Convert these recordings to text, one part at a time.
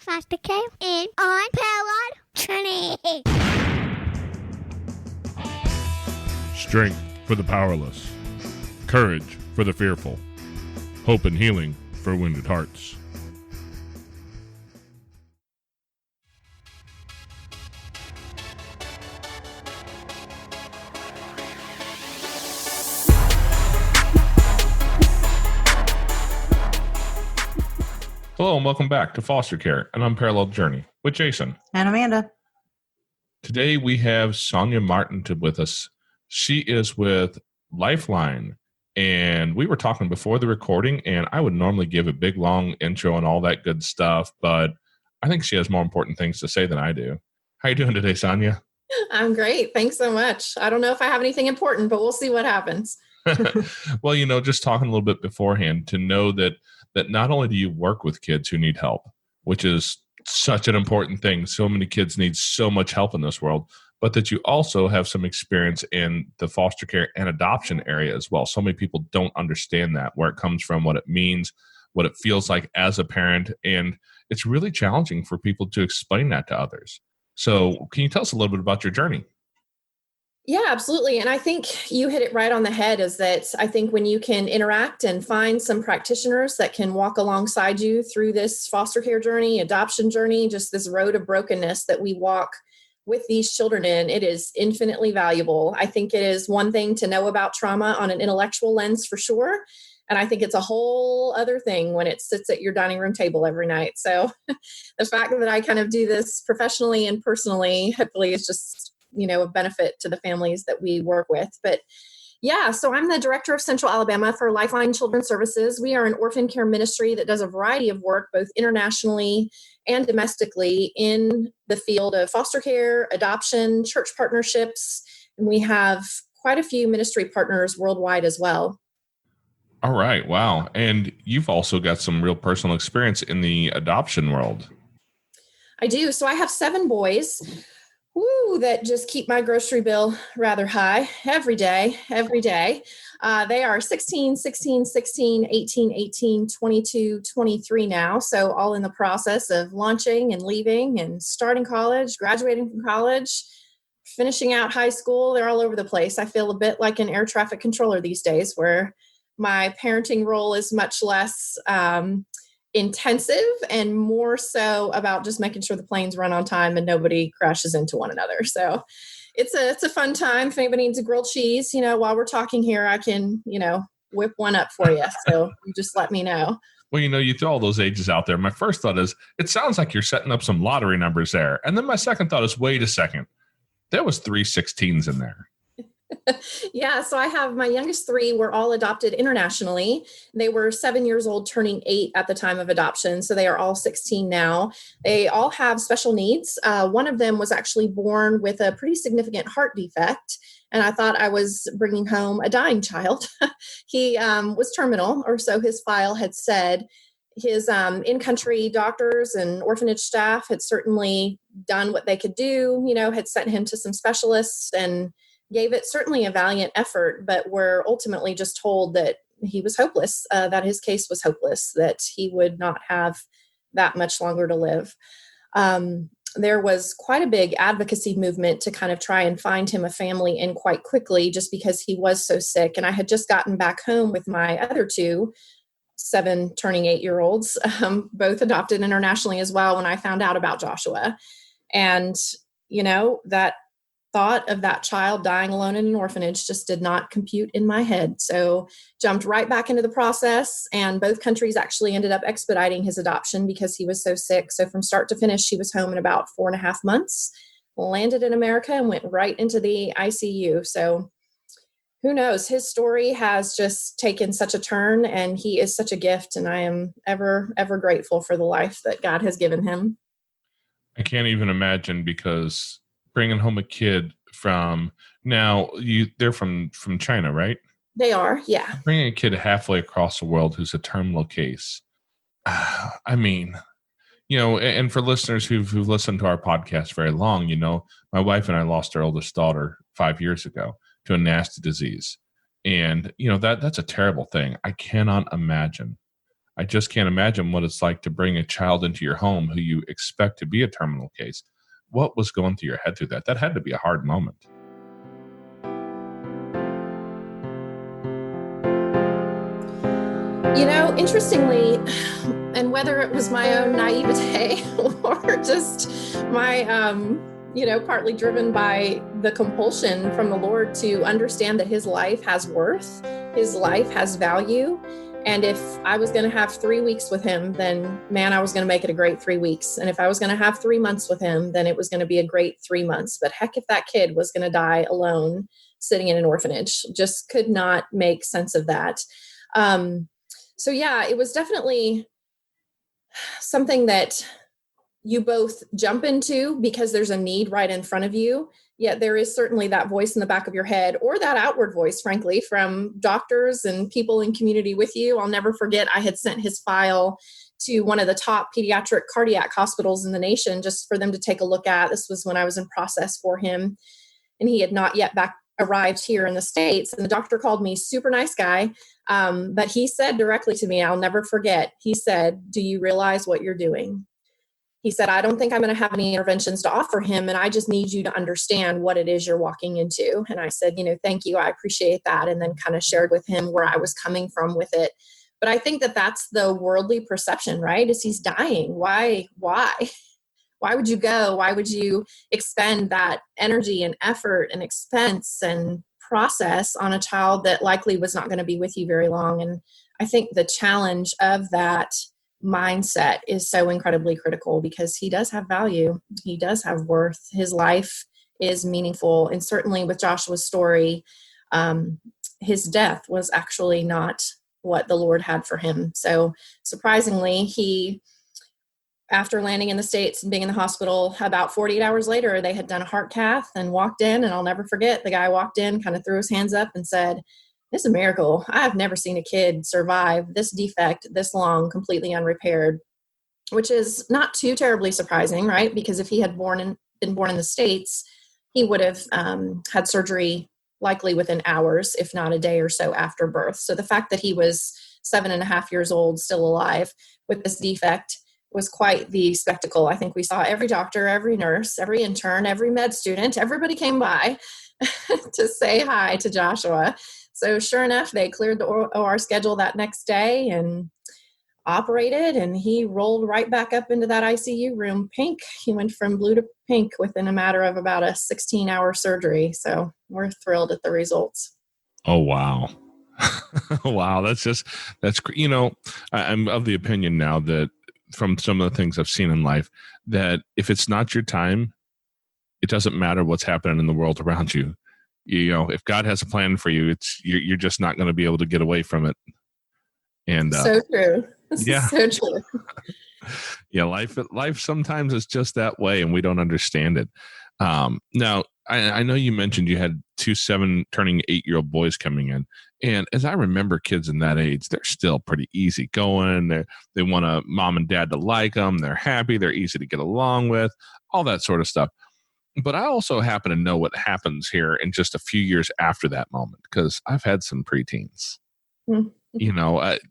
foster care and unparalleled training. Strength for the powerless, courage for the fearful, hope and healing for wounded hearts. Hello and welcome back to Foster Care, an Unparalleled Journey with Jason. And Amanda. Today we have Sonia Martin with us. She is with Lifeline, and we were talking before the recording, and I would normally give a big, long intro and all that good stuff, but I think she has more important things to say than I do. How you doing today, Sonia? I'm great. Thanks so much. I don't know if I have anything important, but we'll see what happens. Well, just talking a little bit beforehand to know that not only do you work with kids who need help, which is such an important thing. So many kids need so much help in this world, but that you also have some experience in the foster care and adoption area as well. So many people don't understand that, where it comes from, what it means, what it feels like as a parent. And it's really challenging for people to explain that to others. So can you tell us a little bit about your journey? Yeah, absolutely. And I think you hit it right on the head, is that I think when you can interact and find some practitioners that can walk alongside you through this foster care journey, adoption journey, just this road of brokenness that we walk with these children in, it is infinitely valuable. I think it is one thing to know about trauma on an intellectual lens for sure. And I think it's a whole other thing when it sits at your dining room table every night. So the fact that I kind of do this professionally and personally, hopefully is just a benefit to the families that we work with. But yeah, so I'm the director of Central Alabama for Lifeline Children's Services. We are an orphan care ministry that does a variety of work, both internationally and domestically, in the field of foster care, adoption, church partnerships, and we have quite a few ministry partners worldwide as well. All right. Wow. And you've also got some real personal experience in the adoption world. I do. So I have 7 boys. That just keep my grocery bill rather high every day. They are 16, 16, 16, 18, 18, 22, 23 now. So all in the process of launching and leaving and starting college, graduating from college, finishing out high school. They're all over the place. I feel a bit like an air traffic controller these days, where my parenting role is much less intensive and more so about just making sure the planes run on time and nobody crashes into one another. So it's a fun time. If anybody needs a grilled cheese, while we're talking here, I can, whip one up for you. So you just let me know. Well, you throw all those ages out there. My first thought is, it sounds like you're setting up some lottery numbers there. And then my second thought is, wait a second, there was 3 16s in there. Yeah, so I have my youngest 3 were all adopted internationally. They were 7 years old, turning 8 at the time of adoption. So they are all 16 now. They all have special needs. One of them was actually born with a pretty significant heart defect. And I thought I was bringing home a dying child. He was terminal, or so his file had said. His in-country doctors and orphanage staff had certainly done what they could do, had sent him to some specialists and gave it certainly a valiant effort, but were ultimately just told that he was hopeless, that his case was hopeless, that he would not have that much longer to live. There was quite a big advocacy movement to kind of try and find him a family in quite quickly, just because he was so sick. And I had just gotten back home with my other 2, 7 turning 8-year-olds, both adopted internationally as well, when I found out about Joshua. And, that thought of that child dying alone in an orphanage just did not compute in my head. So jumped right back into the process, and both countries actually ended up expediting his adoption because he was so sick. So from start to finish, he was home in about 4.5 months, landed in America, and went right into the ICU. So who knows? His story has just taken such a turn, and he is such a gift. And I am ever, ever grateful for the life that God has given him. I can't even imagine, because bringing home a kid from they're from China, right? They are, yeah. Bringing a kid halfway across the world who's a terminal case. I mean, and for listeners who've listened to our podcast very long, my wife and I lost our oldest daughter 5 years ago to a nasty disease. And, that's a terrible thing. I cannot imagine I just can't imagine what it's like to bring a child into your home who you expect to be a terminal case. What was going through your head through that? That had to be a hard moment. Interestingly, and whether it was my own naivete or just my, partly driven by the compulsion from the Lord to understand that his life has worth, his life has value. And if I was going to have 3 weeks with him, then man, I was going to make it a great 3 weeks. And if I was going to have 3 months with him, then it was going to be a great 3 months. But heck, if that kid was going to die alone, sitting in an orphanage, just could not make sense of that. So yeah, it was definitely something that you both jump into because there's a need right in front of you. Yet there is certainly that voice in the back of your head, or that outward voice, frankly, from doctors and people in community with you. I'll never forget, I had sent his file to one of the top pediatric cardiac hospitals in the nation just for them to take a look at. This was when I was in process for him, and he had not yet arrived here in the States. And the doctor called me, super nice guy. But he said directly to me, I'll never forget, he said, "Do you realize what you're doing?" He said, "I don't think I'm going to have any interventions to offer him, and I just need you to understand what it is you're walking into." And I said, "Thank you. I appreciate that." And then kind of shared with him where I was coming from with it. But I think that that's the worldly perception, right? Is he's dying. Why? Why would you go? Why would you expend that energy and effort and expense and process on a child that likely was not going to be with you very long? And I think the challenge of that mindset is so incredibly critical, because he does have value. He does have worth. His life is meaningful. And certainly with Joshua's story, his death was actually not what the Lord had for him. So surprisingly, after landing in the States and being in the hospital, about 48 hours later, they had done a heart cath and walked in. And I'll never forget, the guy walked in, kind of threw his hands up and said, "This is a miracle. I've never seen a kid survive this defect this long, completely unrepaired," which is not too terribly surprising, right? Because if he had been born in the States, he would have had surgery likely within hours, if not a day or so after birth. So the fact that he was 7.5 years old, still alive with this defect, was quite the spectacle. I think we saw every doctor, every nurse, every intern, every med student, everybody came by to say hi to Joshua. So sure enough, they cleared the OR schedule that next day and operated, and he rolled right back up into that ICU room pink. He went from blue to pink within a matter of about a 16-hour surgery. So we're thrilled at the results. Oh, wow. Wow. I'm of the opinion now that from some of the things I've seen in life, that if it's not your time, it doesn't matter what's happening in the world around you. If God has a plan for you, you're just not going to be able to get away from it. And so true. This yeah, is so true. Yeah, life sometimes is just that way, and we don't understand it. Now, I know you mentioned you had 2 7 turning 8-year-old boys coming in, and as I remember, kids in that age, they're still pretty easy going. They want mom and dad to like them. They're happy. They're easy to get along with. All that sort of stuff. But I also happen to know what happens here in just a few years after that moment, because I've had some preteens.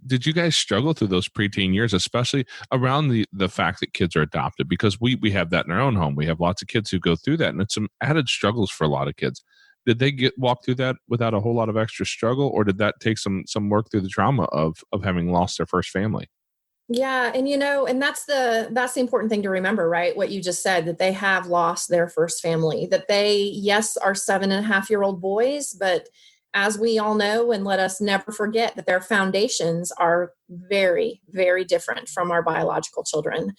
Did you guys struggle through those preteen years, especially around the fact that kids are adopted? Because we have that in our own home. We have lots of kids who go through that, and it's some added struggles for a lot of kids. Did they walk through that without a whole lot of extra struggle, or did that take some work through the trauma of having lost their first family? Yeah. And, and that's the important thing to remember, right? What you just said, that they have lost their first family, that they, yes, are 7.5-year-old boys, but as we all know, and let us never forget, that their foundations are very, very different from our biological children.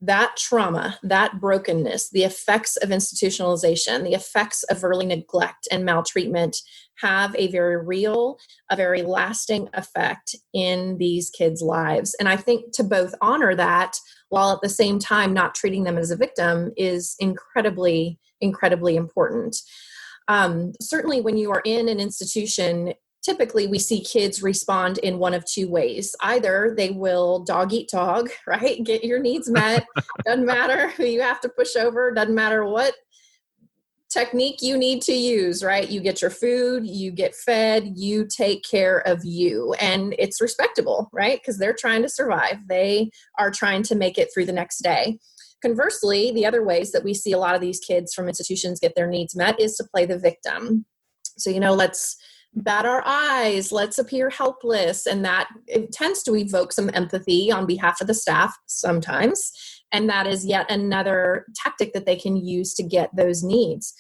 That trauma, that brokenness, the effects of institutionalization, the effects of early neglect and maltreatment have a very real, a very lasting effect in these kids' lives. And I think to both honor that while at the same time not treating them as a victim is incredibly, incredibly important. Certainly when you are in an institution, typically we see kids respond in one of two ways. Either they will dog eat dog, right? Get your needs met. Doesn't matter who you have to push over. Doesn't matter what technique you need to use, right? You get your food, you get fed, you take care of you. And it's respectable, right? Because they're trying to survive. They are trying to make it through the next day. Conversely, the other ways that we see a lot of these kids from institutions get their needs met is to play the victim. So, let's bat our eyes, let's appear helpless. And that it tends to evoke some empathy on behalf of the staff sometimes. And that is yet another tactic that they can use to get those needs.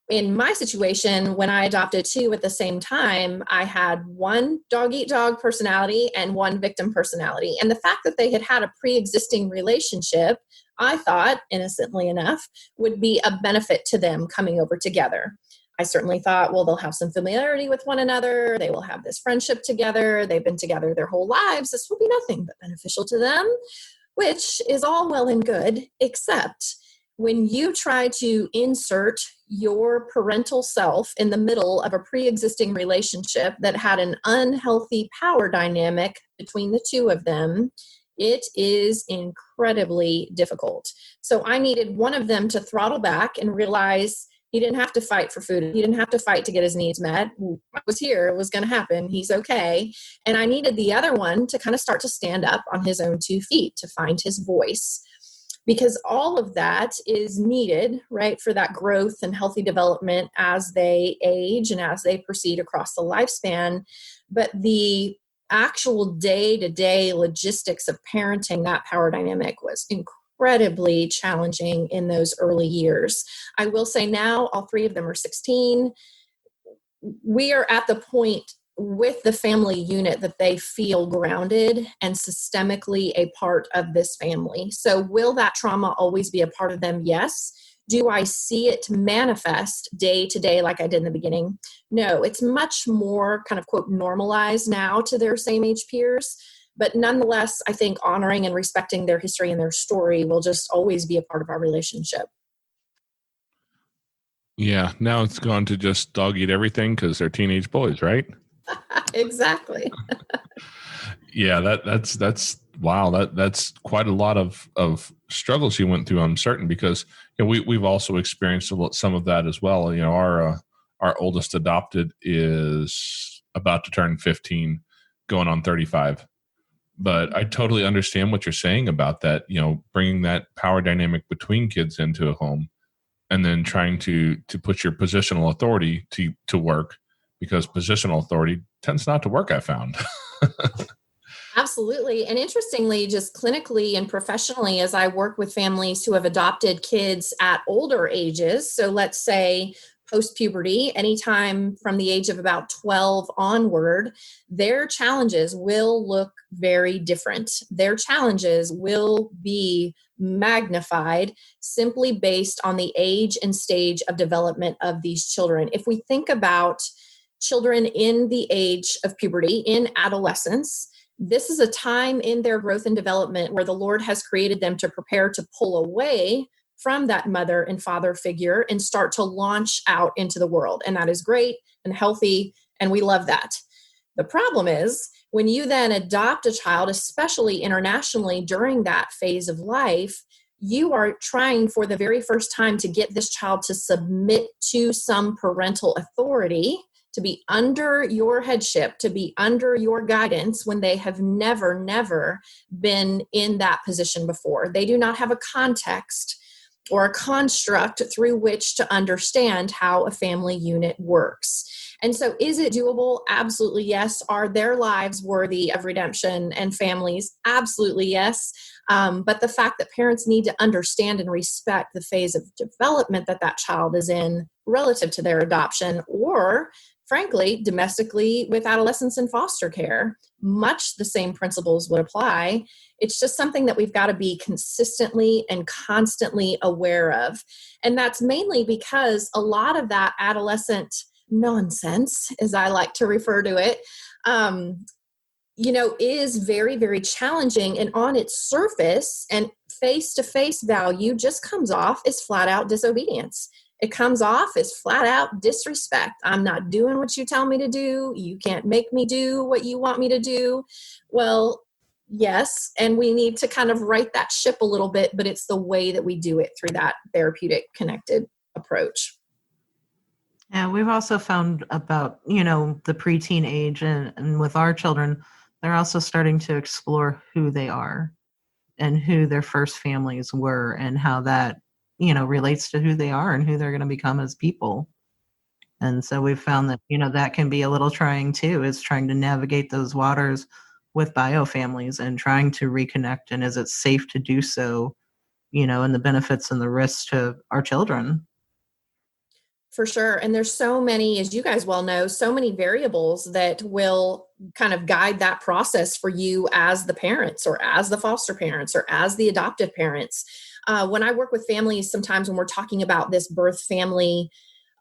In my situation, when I adopted two at the same time, I had one dog-eat-dog personality and one victim personality. And the fact that they had had a pre-existing relationship, I thought, innocently enough, would be a benefit to them coming over together. I certainly thought, well, they'll have some familiarity with one another. They will have this friendship together. They've been together their whole lives. This will be nothing but beneficial to them, which is all well and good, except when you try to insert your parental self in the middle of a pre-existing relationship that had an unhealthy power dynamic between the two of them, it is incredibly difficult. So I needed one of them to throttle back and realize he didn't have to fight for food. He didn't have to fight to get his needs met. I was here. It was going to happen. He's okay. And I needed the other one to kind of start to stand up on his own 2 feet, to find his voice. Because all of that is needed, right, for that growth and healthy development as they age and as they proceed across the lifespan. But the actual day-to-day logistics of parenting that power dynamic was incredibly challenging in those early years. I will say now all 3 of them are 16. We are at the point with the family unit that they feel grounded and systemically a part of this family. So will that trauma always be a part of them? Yes. Do I see it manifest day to day like I did in the beginning? No, it's much more kind of quote normalized now to their same age peers. But nonetheless, I think honoring and respecting their history and their story will just always be a part of our relationship. Yeah, now it's gone to just dog eat everything because they're teenage boys, right? Exactly. Yeah, that's wow. That's quite a lot of struggles you went through. I'm certain because we've also experienced some of that as well. Our oldest adopted is about to turn 15, going on 35. But I totally understand what you're saying about that. Bringing that power dynamic between kids into a home, and then trying to put your positional authority to work, because positional authority tends not to work, I found. Absolutely. And interestingly, just clinically and professionally, as I work with families who have adopted kids at older ages, so let's say post-puberty, anytime from the age of about 12 onward, their challenges will look very different. Their challenges will be magnified simply based on the age and stage of development of these children. If we think about children in the age of puberty, in adolescence, this is a time in their growth and development where the Lord has created them to prepare to pull away from that mother and father figure and start to launch out into the world. And that is great and healthy, and we love that. The problem is when you then adopt a child, especially internationally during that phase of life, you are trying for the very first time to get this child to submit to some parental authority, to be under your headship, to be under your guidance when they have never been in that position before. They do not have a context or a construct through which to understand how a family unit works. And so is it doable? Absolutely yes. Are their lives worthy of redemption and families? Absolutely yes. But the fact that parents need to understand and respect the phase of development that child is in relative to their adoption, or frankly, domestically with adolescents in foster care, much the same principles would apply. It's just something that we've got to be consistently and constantly aware of. And that's mainly because a lot of that adolescent nonsense, as I like to refer to it, is very, very challenging. And on its surface and face-to-face value just comes off as flat out disobedience. It comes off as flat out disrespect. I'm not doing what you tell me to do. You can't make me do what you want me to do. Well, yes, and we need to kind of right that ship a little bit, but it's the way that we do it through that therapeutic connected approach. Yeah, we've also found about, the preteen age and with our children, they're also starting to explore who they are and who their first families were and how that, relates to who they are and who they're going to become as people. And so we've found that, that can be a little trying too, is trying to navigate those waters with bio families and trying to reconnect. And is it safe to do so, and the benefits and the risks to our children? For sure. And there's so many, as you guys well know, so many variables that will kind of guide that process for you as the parents or as the foster parents or as the adoptive parents. When I work with families, sometimes when we're talking about this birth family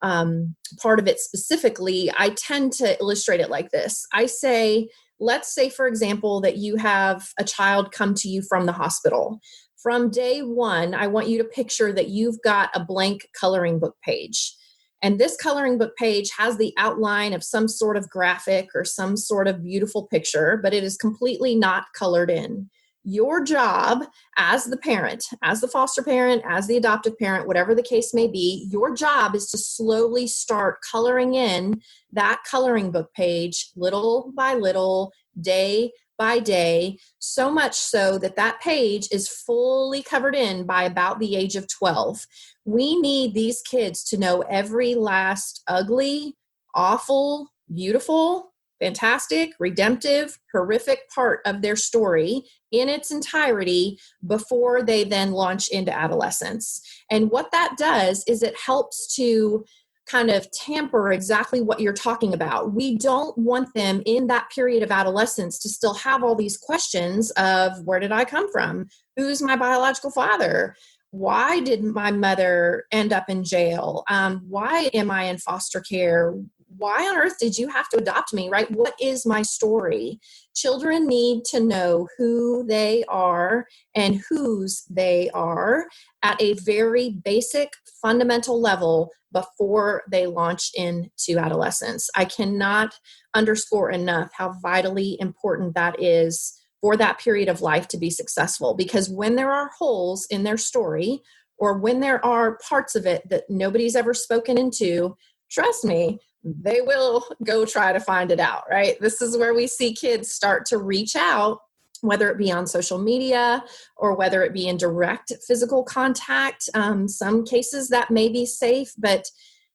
part of it specifically, I tend to illustrate it like this. I say, let's say, for example, that you have a child come to you from the hospital. From day one, I want you to picture that you've got a blank coloring book page. And this coloring book page has the outline of some sort of graphic or some sort of beautiful picture, but it is completely not colored in. Your job as the parent, as the foster parent, as the adoptive parent, whatever the case may be, your job is to slowly start coloring in that coloring book page little by little, day by day, so much so that that page is fully covered in by about the age of 12. We need these kids to know every last ugly, awful, beautiful, fantastic, redemptive, horrific part of their story in its entirety before they then launch into adolescence. And what that does is it helps to kind of tamper exactly what you're talking about. We don't want them in that period of adolescence to still have all these questions of, where did I come from? Who's my biological father? Why did my mother end up in jail? Why am I in foster care? Why on earth did you have to adopt me, right? What is my story? Children need to know who they are and whose they are at a very basic, fundamental level before they launch into adolescence. I cannot underscore enough how vitally important that is for that period of life to be successful. Because when there are holes in their story, or when there are parts of it that nobody's ever spoken into, trust me, they will go try to find it out, right? This is where we see kids start to reach out, whether it be on social media or whether it be in direct physical contact. Some cases that may be safe, but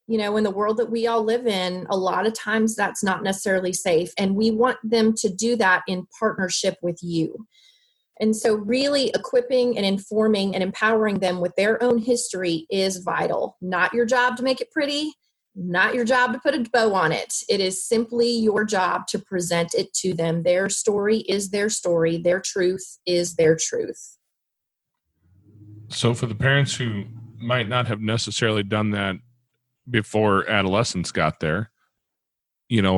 in the world that we all live in, a lot of times that's not necessarily safe. And we want them to do that in partnership with you. And so really equipping and informing and empowering them with their own history is vital. Not your job to make it pretty, not your job to put a bow on it. It is simply your job to present it to them. Their story is their story. Their truth is their truth. So for the parents who might not have necessarily done that before adolescence got there,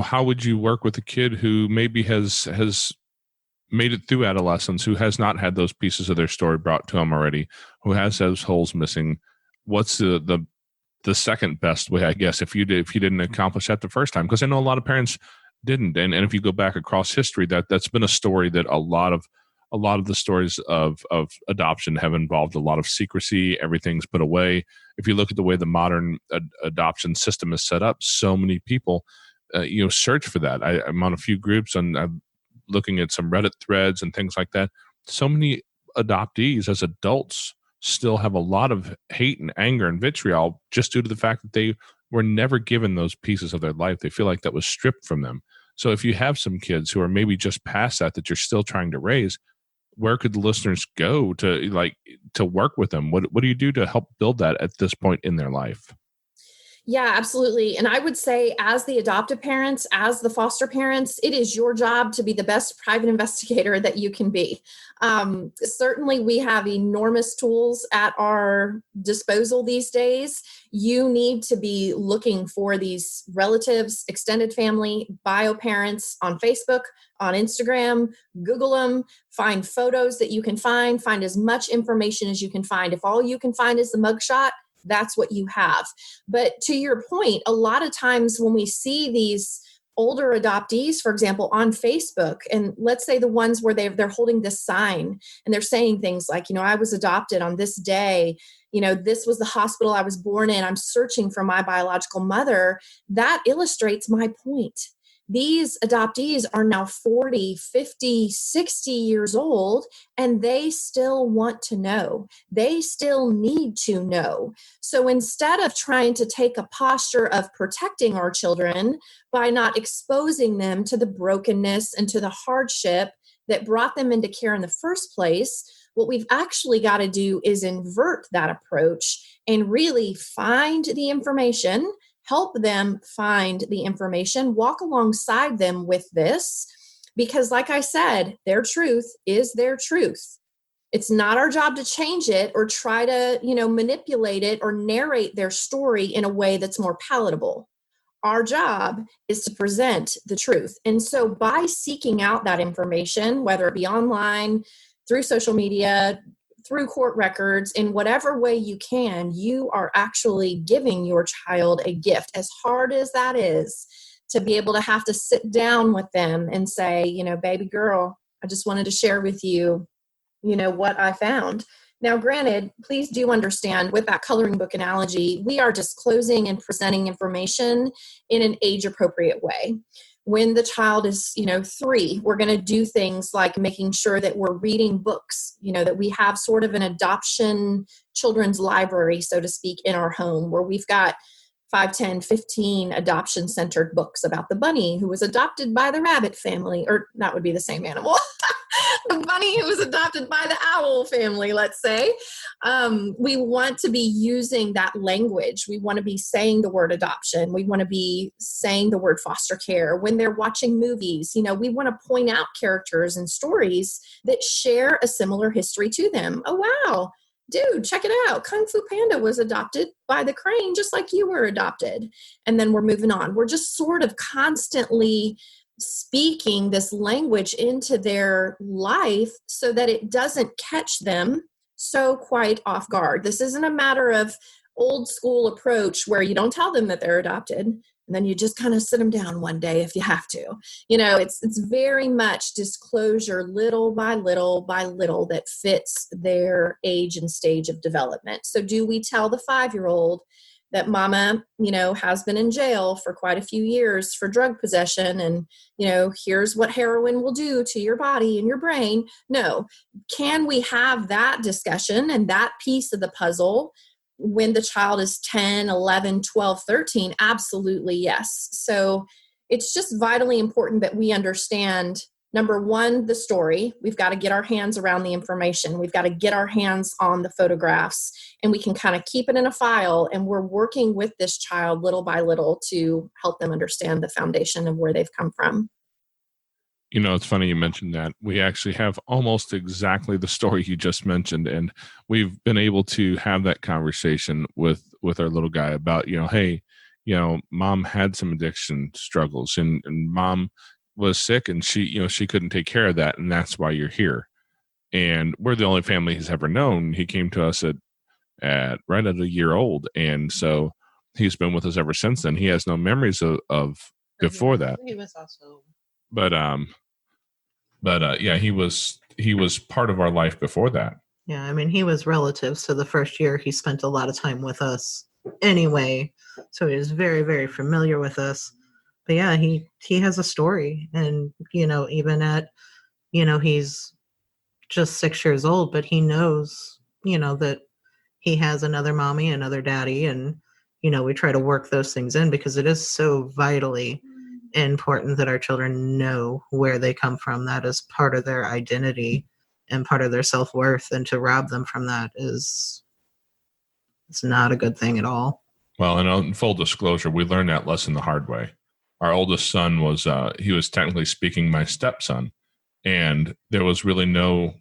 how would you work with a kid who maybe has made it through adolescence, who has not had those pieces of their story brought to him already, who has those holes missing? What's the second best way, I guess, if you didn't accomplish that the first time? Because I know a lot of parents didn't, and if you go back across history, that's been a story that a lot of the stories of adoption have involved a lot of secrecy. Everything's put away. If you look at the way the modern adoption system is set up, so many people search for that. I'm on a few groups and I'm looking at some Reddit threads and things like that. So many adoptees as adults still have a lot of hate and anger and vitriol just due to the fact that they were never given those pieces of their life. They feel like that was stripped from them. So if you have some kids who are maybe just past that you're still trying to raise, where could the listeners go to work with them? What do you do to help build that at this point in their life? Yeah, absolutely. And I would say as the adoptive parents, as the foster parents, it is your job to be the best private investigator that you can be. Certainly, we have enormous tools at our disposal these days. You need to be looking for these relatives, extended family, bio parents on Facebook, on Instagram, Google them, find photos that you can find as much information as you can find. If all you can find is the mugshot, that's what you have. But to your point, a lot of times when we see these older adoptees, for example, on Facebook, and let's say the ones where they're holding this sign and they're saying things like, I was adopted on this day, this was the hospital I was born in, I'm searching for my biological mother. That illustrates my point. These adoptees are now 40, 50, 60 years old, and they still want to know. They still need to know. So instead of trying to take a posture of protecting our children by not exposing them to the brokenness and to the hardship that brought them into care in the first place, what we've actually got to do is invert that approach and really find the information, help them find the information, walk alongside them with this, because like I said, their truth is their truth. It's not our job to change it or try to, manipulate it or narrate their story in a way that's more palatable. Our job is to present the truth. And so by seeking out that information, whether it be online, through social media, through court records, in whatever way you can, you are actually giving your child a gift, as hard as that is, to be able to have to sit down with them and say, baby girl, I just wanted to share with you, what I found. Now, granted, please do understand with that coloring book analogy, we are disclosing and presenting information in an age-appropriate way. When the child is, 3, we're going to do things like making sure that we're reading books, that we have sort of an adoption children's library, so to speak, in our home, where we've got 5, 10, 15 adoption-centered books about the bunny who was adopted by the rabbit family, or that would be the same animal. The bunny who was adopted by the owl family, let's say. We want to be using that language. We want to be saying the word adoption. We want to be saying the word foster care. When they're watching movies, we want to point out characters and stories that share a similar history to them. Oh, wow. Dude, check it out. Kung Fu Panda was adopted by the crane just like you were adopted. And then we're moving on. We're just sort of constantly speaking this language into their life so that it doesn't catch them so quite off guard. This isn't a matter of old school approach where you don't tell them that they're adopted and then you just kind of sit them down one day if you have to. It's very much disclosure little by little by little that fits their age and stage of development. So do we tell the 5-year-old that mama, has been in jail for quite a few years for drug possession and, here's what heroin will do to your body and your brain? No. Can we have that discussion and that piece of the puzzle when the child is 10, 11, 12, 13? Absolutely, yes. So it's just vitally important that we understand, number one, the story. We've got to get our hands around the information. We've got to get our hands on the photographs, and we can kind of keep it in a file, and we're working with this child little by little to help them understand the foundation of where they've come from. It's funny you mentioned that. We actually have almost exactly the story you just mentioned, and we've been able to have that conversation with our little guy about, hey, mom had some addiction struggles, and mom was sick, and she couldn't take care of that, and that's why you're here. And we're the only family he's ever known. He came to us at right at a year old, and so he's been with us ever since then. He has no memories of before that. He was also, but yeah, he was part of our life before that. yeah, I mean, he was relative, so the first year he spent a lot of time with us anyway, so he was very, very familiar with us. But yeah, he has a story, and even at he's just 6 years old, but he knows that he has another mommy, another daddy, and we try to work those things in because it is so vitally important that our children know where they come from. That is part of their identity and part of their self-worth, and to rob them from that it's not a good thing at all. Well, and in full disclosure, we learned that lesson the hard way. Our oldest son was he was technically speaking my stepson, and there was really no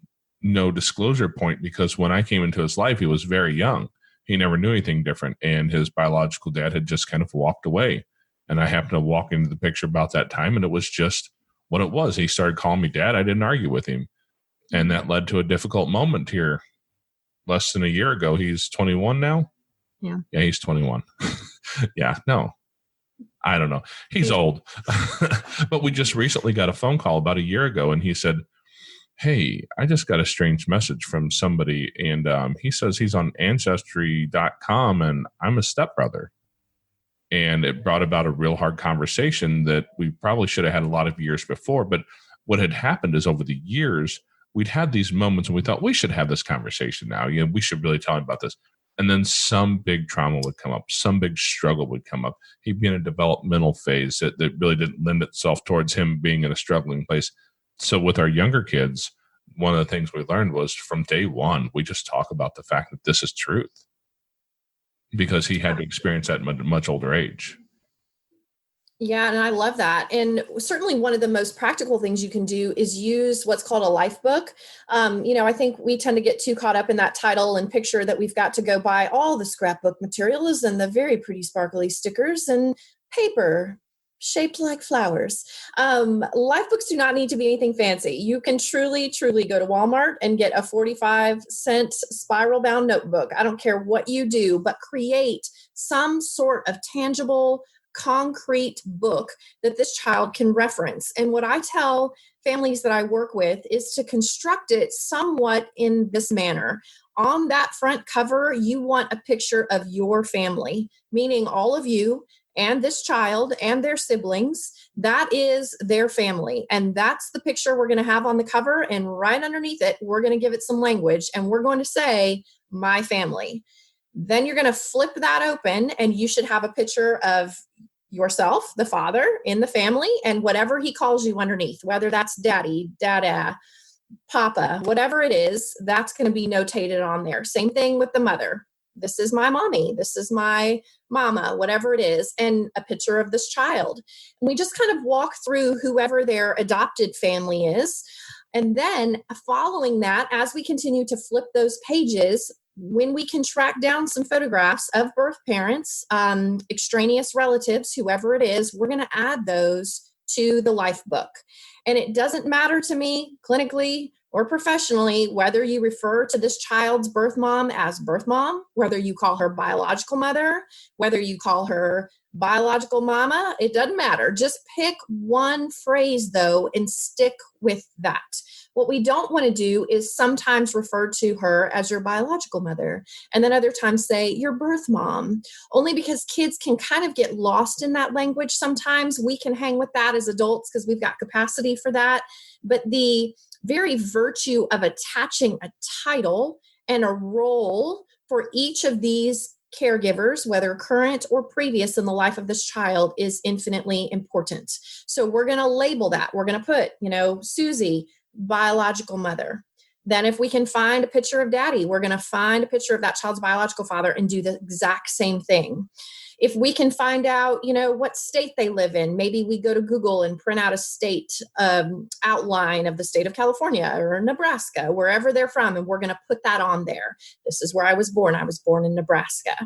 disclosure point because when I came into his life, he was very young. He never knew anything different, and his biological dad had just kind of walked away. And I happened to walk into the picture about that time, and it was just what it was. He started calling me dad. I didn't argue with him, and that led to a difficult moment here less than a year ago. He's 21 now. Yeah, he's 21. Yeah, no. I don't know. He's old. But we just recently got a phone call about a year ago, and he said, hey, I just got a strange message from somebody, and he says he's on Ancestry.com, and I'm a stepbrother. And it brought about a real hard conversation that we probably should have had a lot of years before. But what had happened is over the years, we'd had these moments and we thought we should have this conversation now. You know, we should really tell him about this. And then some big trauma would come up, some big struggle would come up. He'd be in a developmental phase that really didn't lend itself towards him being in a struggling place. So with our younger kids, one of the things we learned was from day one, we just talk about the fact that this is truth because he had to experience that at a much older age. Yeah, and I love that. And certainly one of the most practical things you can do is use what's called a life book. I think we tend to get too caught up in that title and picture that we've got to go buy all the scrapbook materials and the very pretty sparkly stickers and paper shaped like flowers. Life books do not need to be anything fancy. You can truly go to Walmart and get a 45-cent spiral bound notebook. I don't care what you do, but create some sort of tangible, concrete book that this child can reference. And what I tell families that I work with is to construct it somewhat in this manner. On that front cover, you want a picture of your family, meaning all of you and this child and their siblings. That is their family. And that's the picture we're going to have on the cover. And right underneath it, we're going to give it some language and we're going to say, my family. Then you're going to flip that open and you should have a picture of yourself, the father in the family, and whatever he calls you underneath, whether that's daddy, dada, papa, whatever it is, that's going to be notated on there. Same thing with the mother. This is my mommy. This is my mama, whatever it is, and a picture of this child. And we just kind of walk through whoever their adopted family is. And then following that, as we continue to flip those pages, when we can track down some photographs of birth parents, extraneous relatives, whoever it is, we're going to add those to the life book. And it doesn't matter to me clinically or professionally whether you refer to this child's birth mom as birth mom, whether you call her biological mother, whether you call her biological mama, it doesn't matter. Just pick one phrase though and stick with that. What we don't want to do is sometimes refer to her as your biological mother and then other times say your birth mom, only because kids can kind of get lost in that language. Sometimes we can hang with that as adults because we've got capacity for that. But the very virtue of attaching a title and a role for each of these caregivers, whether current or previous in the life of this child, is infinitely important. So we're going to label that. We're going to put, Susie, biological mother. Then if we can find a picture of daddy, we're going to find a picture of that child's biological father and do the exact same thing. If we can find out, what state they live in, maybe we go to Google and print out a state outline of the state of California or Nebraska, wherever they're from, and we're going to put that on there. This is where I was born. I was born in Nebraska.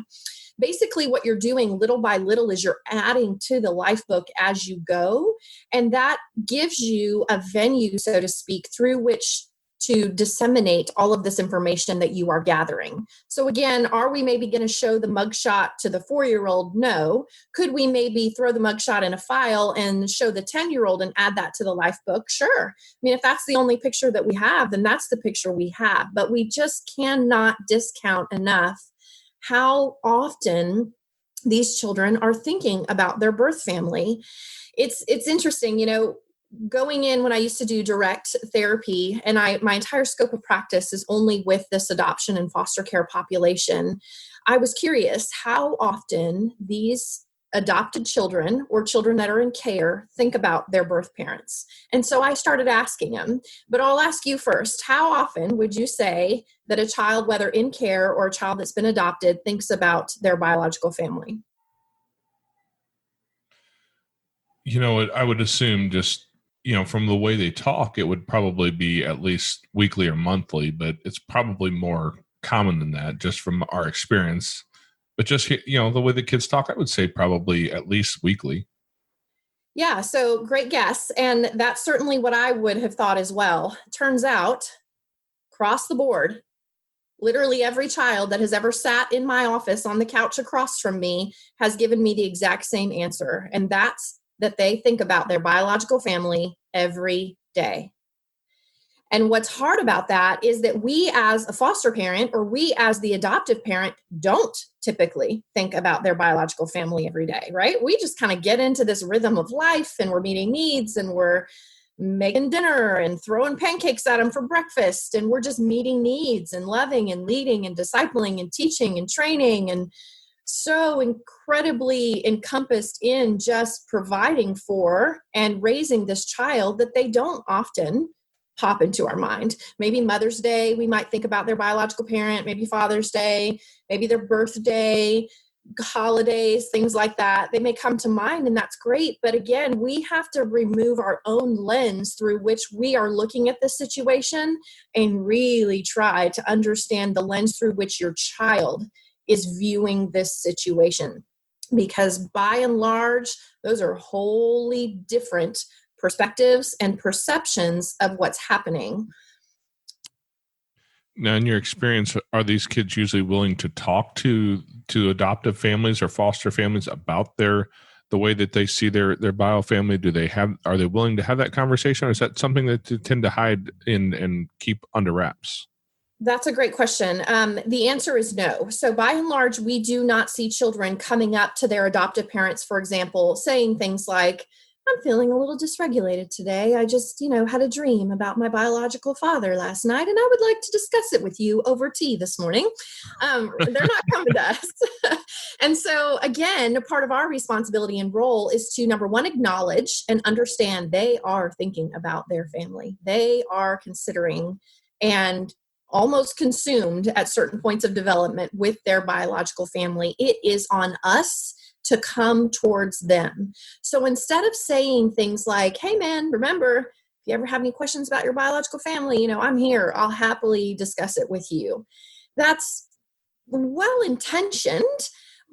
Basically, what you're doing little by little is you're adding to the life book as you go, and that gives you a venue, so to speak, through which to disseminate all of this information that you are gathering. So again, are we maybe going to show the mugshot to the 4-year-old? No. Could we maybe throw the mugshot in a file and show the 10-year-old and add that to the life book? Sure. I mean, if that's the only picture that we have, then that's the picture we have. But we just cannot discount enough how often these children are thinking about their birth family. It's interesting, going in when I used to do direct therapy, and my entire scope of practice is only with this adoption and foster care population. I was curious how often these adopted children or children that are in care think about their birth parents. And so I started asking them, but I'll ask you first, how often would you say that a child, whether in care or a child that's been adopted, thinks about their biological family? I would assume just, from the way they talk, it would probably be at least weekly or monthly, but it's probably more common than that just from our experience. But just, the way the kids talk, I would say probably at least weekly. Yeah, so great guess. And that's certainly what I would have thought as well. Turns out, across the board, Literally every child that has ever sat in my office on the couch across from me has given me the exact same answer. And that's that they think about their biological family every day. And what's hard about that is that we as a foster parent or we as the adoptive parent don't typically think about their biological family every day, right? We just kind of get into this rhythm of life and we're meeting needs and we're making dinner and throwing pancakes at them for breakfast. And we're just meeting needs and loving and leading and discipling and teaching and training and so incredibly encompassed in just providing for and raising this child that they don't often pop into our mind. Maybe Mother's Day, we might think about their biological parent, maybe Father's Day, maybe their birthday, holidays, things like that. They may come to mind and that's great. But again, we have to remove our own lens through which we are looking at this situation and really try to understand the lens through which your child is viewing this situation. Because by and large, those are wholly different perspectives and perceptions of what's happening. Now, in your experience, are these kids usually willing to talk to adoptive families or foster families about the way that they see their bio family? Are they willing to have that conversation, or is that something that they tend to hide in and keep under wraps? That's a great question. The answer is no. So by and large, we do not see children coming up to their adoptive parents, for example, saying things like, I'm feeling a little dysregulated today. I just, had a dream about my biological father last night, and I would like to discuss it with you over tea this morning. They're not coming to us. And so, again, part of our responsibility and role is to, number one, acknowledge and understand they are thinking about their family. They are considering and almost consumed at certain points of development with their biological family. It is on us to come towards them. So instead of saying things like, hey man, remember, if you ever have any questions about your biological family, I'm here, I'll happily discuss it with you. That's well-intentioned,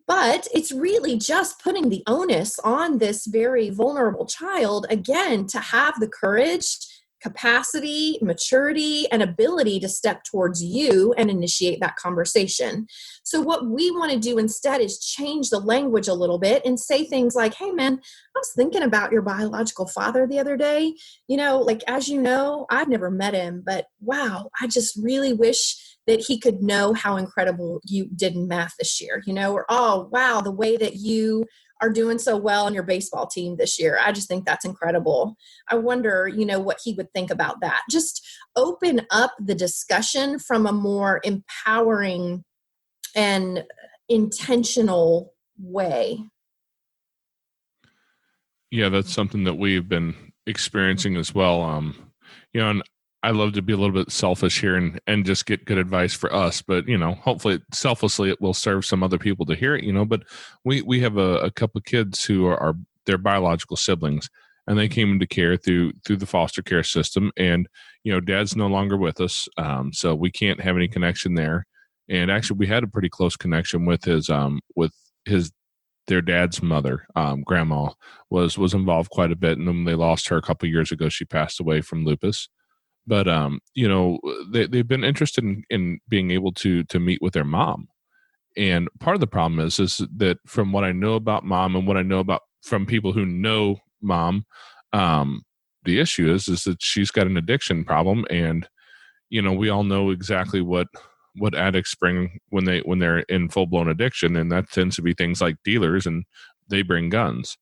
but it's really just putting the onus on this very vulnerable child, again, to have the courage, capacity, maturity, and ability to step towards you and initiate that conversation. So what we want to do instead is change the language a little bit and say things like, hey man, I was thinking about your biological father the other day. As you know, I've never met him, but wow, I just really wish that he could know how incredible you did in math this year, or, oh, wow, the way that you are doing so well on your baseball team this year. I just think that's incredible. I wonder, what he would think about that. Just open up the discussion from a more empowering and intentional way. Yeah, that's something that we've been experiencing as well. And I love to be a little bit selfish here and just get good advice for us, but hopefully selflessly it will serve some other people to hear it, but we have a couple of kids who are their biological siblings, and they came into care through the foster care system, and dad's no longer with us, so we can't have any connection there. And actually we had a pretty close connection with their dad's mother. Grandma was involved quite a bit, and then when they lost her a couple of years ago, she passed away from lupus. But, they've been interested in being able to meet with their mom. And part of the problem is that from what I know about mom and what I know about from people who know mom, the issue is that she's got an addiction problem. And, we all know exactly what addicts bring when they're in full blown addiction. And that tends to be things like dealers, and they bring guns.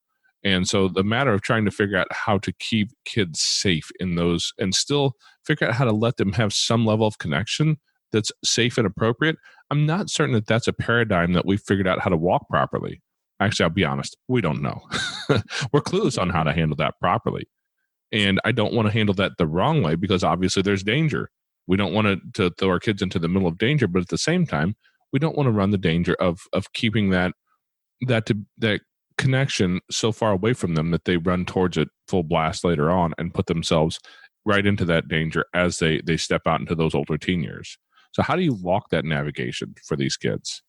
And so the matter of trying to figure out how to keep kids safe in those and still figure out how to let them have some level of connection that's safe and appropriate. I'm not certain that that's a paradigm that we've figured out how to walk properly. Actually, I'll be honest, we don't know. We're clueless on how to handle that properly. And I don't want to handle that the wrong way, because obviously there's danger. We don't want to throw our kids into the middle of danger, but at the same time, we don't want to run the danger of keeping that connection so far away from them that they run towards it full blast later on and put themselves right into that danger as they step out into those older teen years. So how do you walk that navigation for these kids?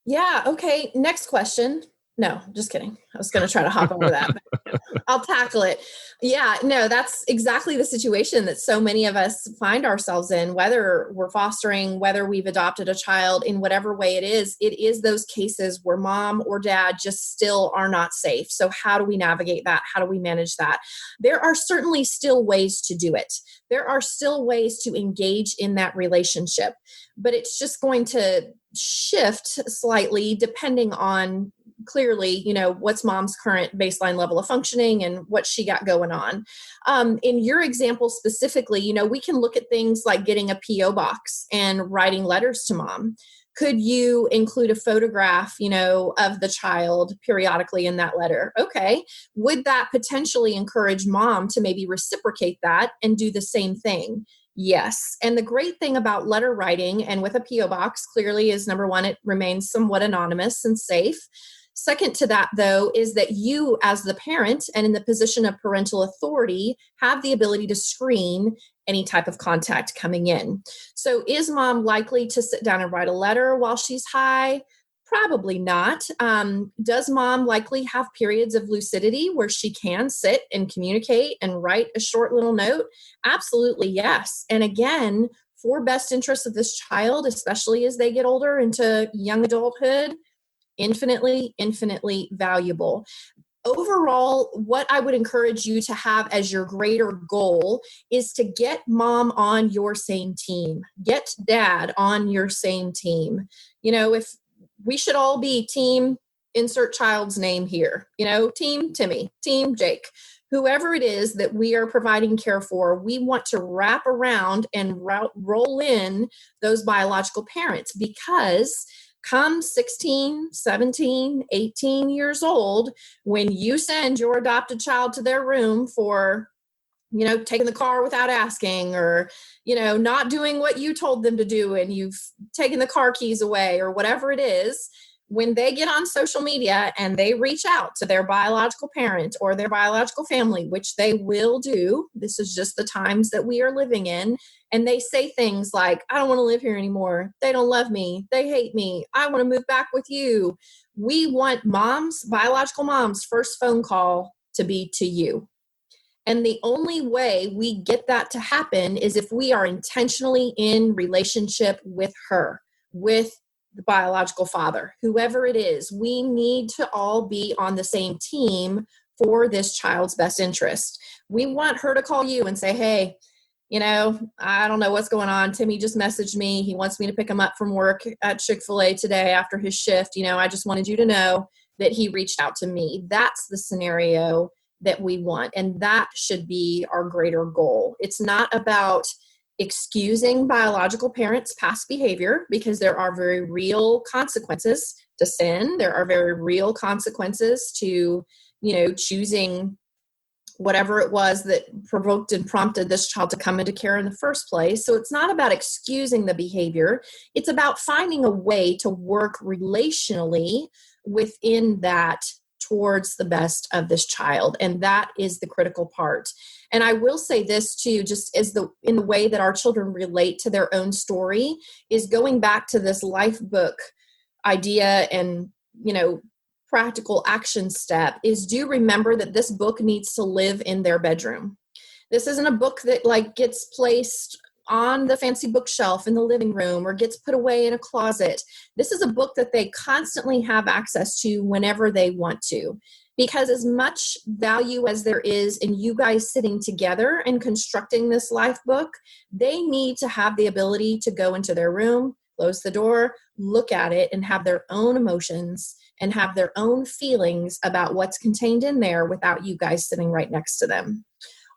Yeah. Okay. Next question. No, just kidding. I was going to try to hop over that. But I'll tackle it. Yeah, no, that's exactly the situation that so many of us find ourselves in, whether we're fostering, whether we've adopted a child, in whatever way it is those cases where mom or dad just still are not safe. So how do we navigate that? How do we manage that? There are certainly still ways to do it. There are still ways to engage in that relationship, but it's just going to shift slightly depending on clearly, what's mom's current baseline level of functioning and what she got going on. In your example specifically, we can look at things like getting a PO box and writing letters to mom. Could you include a photograph, of the child periodically in that letter? Okay. Would that potentially encourage mom to maybe reciprocate that and do the same thing? Yes. And the great thing about letter writing and with a PO box clearly is, number one, it remains somewhat anonymous and safe. Second to that, though, is that you as the parent and in the position of parental authority have the ability to screen any type of contact coming in. So is mom likely to sit down and write a letter while she's high? Probably not. Does mom likely have periods of lucidity where she can sit and communicate and write a short little note? Absolutely, yes. And again, for best interest of this child, especially as they get older into young adulthood, infinitely, infinitely valuable. Overall, what I would encourage you to have as your greater goal is to get mom on your same team, get dad on your same team. If we should all be team, insert child's name here, team Timmy, team Jake, whoever it is that we are providing care for, we want to wrap around and roll in those biological parents, because come 16, 17, 18 years old, when you send your adopted child to their room for, taking the car without asking, or, not doing what you told them to do, and you've taken the car keys away, or whatever it is, when they get on social media and they reach out to their biological parent or their biological family, which they will do, this is just the times that we are living in, and they say things like, I don't want to live here anymore. They don't love me. They hate me. I want to move back with you. We want biological mom's first phone call to be to you. And the only way we get that to happen is if we are intentionally in relationship with her, with the biological father, whoever it is. We need to all be on the same team for this child's best interest. We want her to call you and say, hey, I don't know what's going on. Timmy just messaged me. He wants me to pick him up from work at Chick-fil-A today after his shift. I just wanted you to know that he reached out to me. That's the scenario that we want. And that should be our greater goal. It's not about excusing biological parents' past behavior, because there are very real consequences to sin. There are very real consequences to, choosing whatever it was that provoked and prompted this child to come into care in the first place. So it's not about excusing the behavior. It's about finding a way to work relationally within that towards the best of this child. And that is the critical part. And I will say this too, just as in the way that our children relate to their own story, is going back to this life book idea and, practical action step, is do remember that this book needs to live in their bedroom. This isn't a book that gets placed on the fancy bookshelf in the living room or gets put away in a closet. This is a book that they constantly have access to whenever they want to. Because as much value as there is in you guys sitting together and constructing this life book, they need to have the ability to go into their room, close the door, look at it, and have their own emotions and have their own feelings about what's contained in there without you guys sitting right next to them.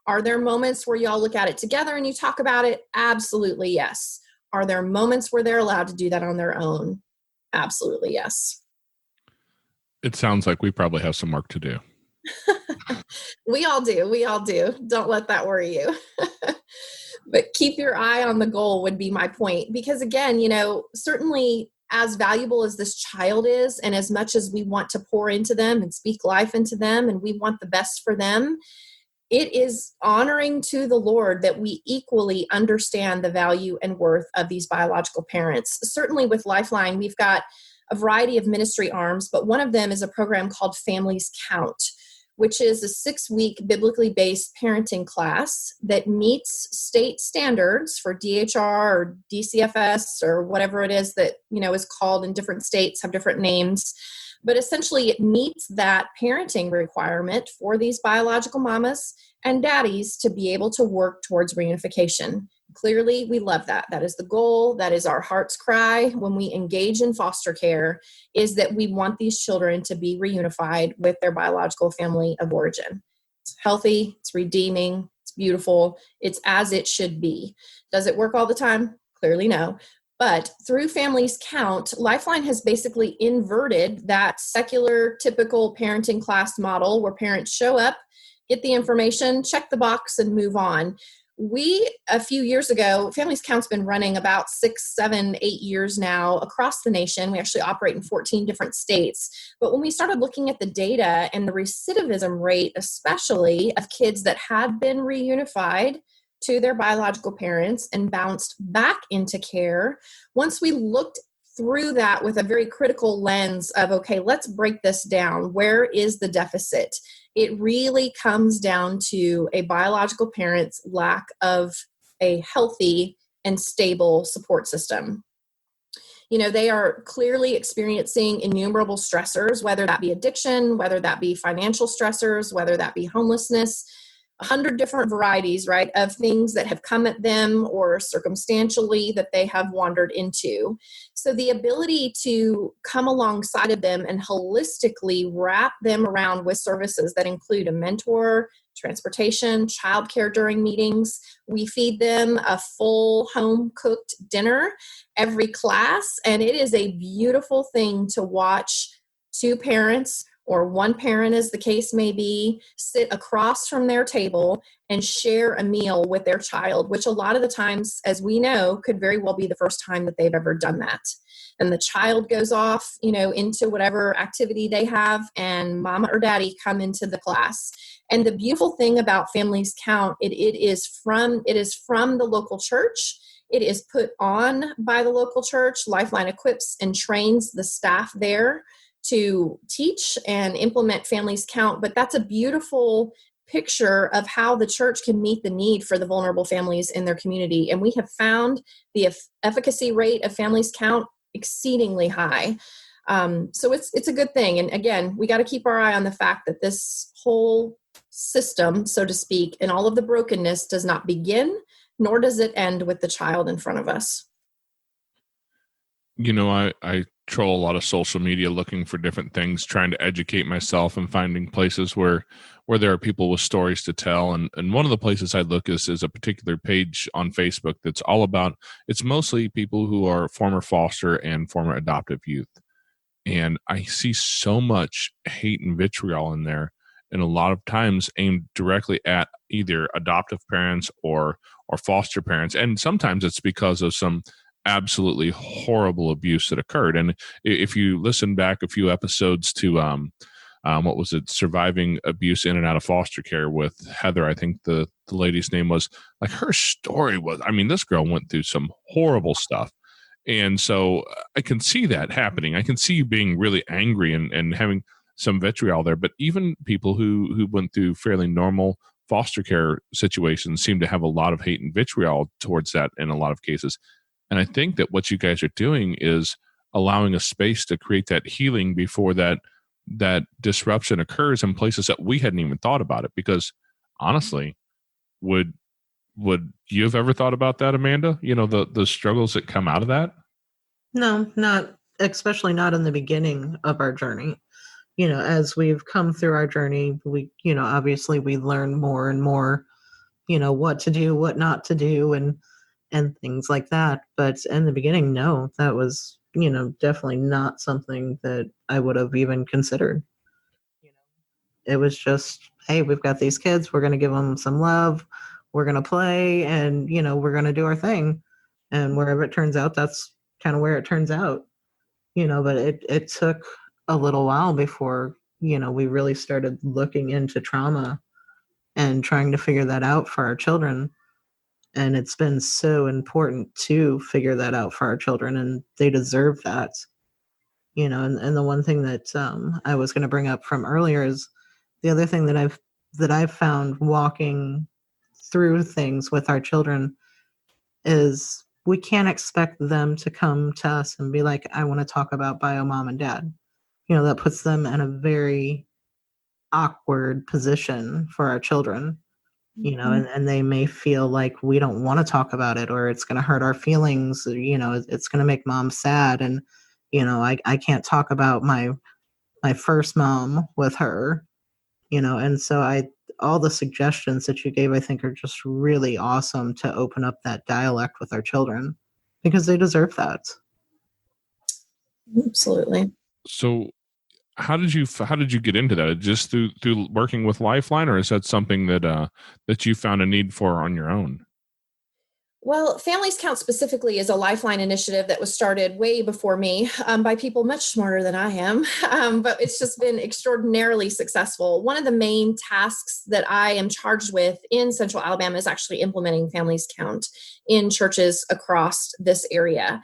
Are there moments where y'all look at it together and you talk about it? Absolutely, yes. Are there moments where they're allowed to do that on their own? Absolutely, yes. It sounds like we probably have some work to do. We all do. We all do. Don't let that worry you. But keep your eye on the goal would be my point. Because again, certainly as valuable as this child is, and as much as we want to pour into them and speak life into them, and we want the best for them, it is honoring to the Lord that we equally understand the value and worth of these biological parents. Certainly with Lifeline, we've got a variety of ministry arms, but one of them is a program called Families Count, which is a 6-week biblically based parenting class that meets state standards for DHR or DCFS or whatever it is that, is called in different states, have different names. But essentially it meets that parenting requirement for these biological mamas and daddies to be able to work towards reunification. Clearly, we love that. That is the goal. That is our heart's cry when we engage in foster care, is that we want these children to be reunified with their biological family of origin. It's healthy, it's redeeming, it's beautiful, it's as it should be. Does it work all the time? Clearly no. But through Families Count, Lifeline has basically inverted that secular, typical parenting class model where parents show up, get the information, check the box, and move on. A few years ago, Families Count's been running about 6, 7, 8 years now across the nation. We actually operate in 14 different states. But when we started looking at the data and the recidivism rate, especially of kids that had been reunified to their biological parents and bounced back into care, once we looked through that with a very critical lens of, okay, let's break this down. Where is the deficit? It really comes down to a biological parent's lack of a healthy and stable support system. They are clearly experiencing innumerable stressors, whether that be addiction, whether that be financial stressors, whether that be homelessness, 100 different varieties, right, of things that have come at them or circumstantially that they have wandered into. So the ability to come alongside of them and holistically wrap them around with services that include a mentor, transportation, childcare during meetings. We feed them a full home-cooked dinner every class, and it is a beautiful thing to watch two parents or one parent, as the case may be, sit across from their table and share a meal with their child, which a lot of the times, as we know, could very well be the first time that they've ever done that. And the child goes off, into whatever activity they have, and mama or daddy come into the class. And the beautiful thing about Families Count, it is from the local church. It is put on by the local church. Lifeline equips and trains the staff there to teach and implement Families Count. But that's a beautiful picture of how the church can meet the need for the vulnerable families in their community. And we have found the efficacy rate of Families Count exceedingly high. So it's a good thing. And again, we got to keep our eye on the fact that this whole system, so to speak, and all of the brokenness does not begin, nor does it end with the child in front of us. I troll a lot of social media looking for different things, trying to educate myself and finding places where there are people with stories to tell. And one of the places I look is a particular page on Facebook that's all about, it's mostly people who are former foster and former adoptive youth. And I see so much hate and vitriol in there, and a lot of times aimed directly at either adoptive parents or foster parents. And sometimes it's because of some absolutely horrible abuse that occurred. And if you listen back a few episodes to what was it, surviving abuse in and out of foster care with Heather, I think the lady's name was, like, her story was, this girl went through some horrible stuff. And so I can see that happening. I can see you being really angry and having some vitriol there. But even people who went through fairly normal foster care situations seem to have a lot of hate and vitriol towards that in a lot of cases. And I think that what you guys are doing is allowing a space to create that healing before that disruption occurs in places that we hadn't even thought about it. Because honestly, would you have ever thought about that, Amanda? The struggles that come out of that? No, not especially not in the beginning of our journey. As we've come through our journey, we, obviously we learn more and more, what to do, what not to do, and things like that. But in the beginning, no, that was, definitely not something that I would have even considered. It was just, hey, we've got these kids, we're going to give them some love, we're going to play, and, we're going to do our thing. And wherever it turns out, that's kind of where it turns out, but it took a little while before, we really started looking into trauma and trying to figure that out for our children. And it's been so important to figure that out for our children, and they deserve that. And the one thing that I was going to bring up from earlier is the other thing that I've found walking through things with our children is we can't expect them to come to us and be like, I want to talk about bio mom and dad. That puts them in a very awkward position for our children, and they may feel like we don't want to talk about it, or it's going to hurt our feelings, it's going to make mom sad. And, I can't talk about my first mom with her, and so all the suggestions that you gave, I think, are just really awesome to open up that dialect with our children because they deserve that. Absolutely. So how did you get into that? Just through working with Lifeline, or is that something that you found a need for on your own? Well, Families Count specifically is a Lifeline initiative that was started way before me by people much smarter than I am, but it's just been extraordinarily successful. One of the main tasks that I am charged with in Central Alabama is actually implementing Families Count in churches across this area.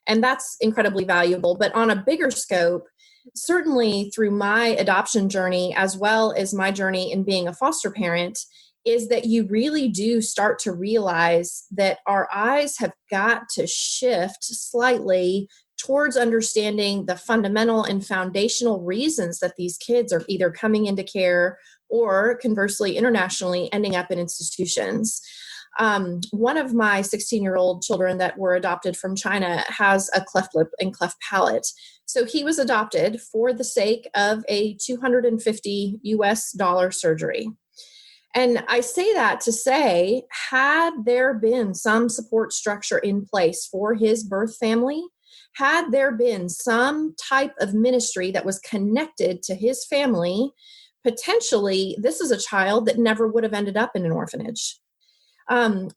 And that's incredibly valuable. But on a bigger scope, certainly through my adoption journey, as well as my journey in being a foster parent, is that you really do start to realize that our eyes have got to shift slightly towards understanding the fundamental and foundational reasons that these kids are either coming into care or, conversely, internationally ending up in institutions. One of my 16-year-old children that were adopted from China has a cleft lip and cleft palate. So he was adopted for the sake of a $250 US surgery. And I say that to say, had there been some support structure in place for his birth family, had there been some type of ministry that was connected to his family, potentially this is a child that never would have ended up in an orphanage.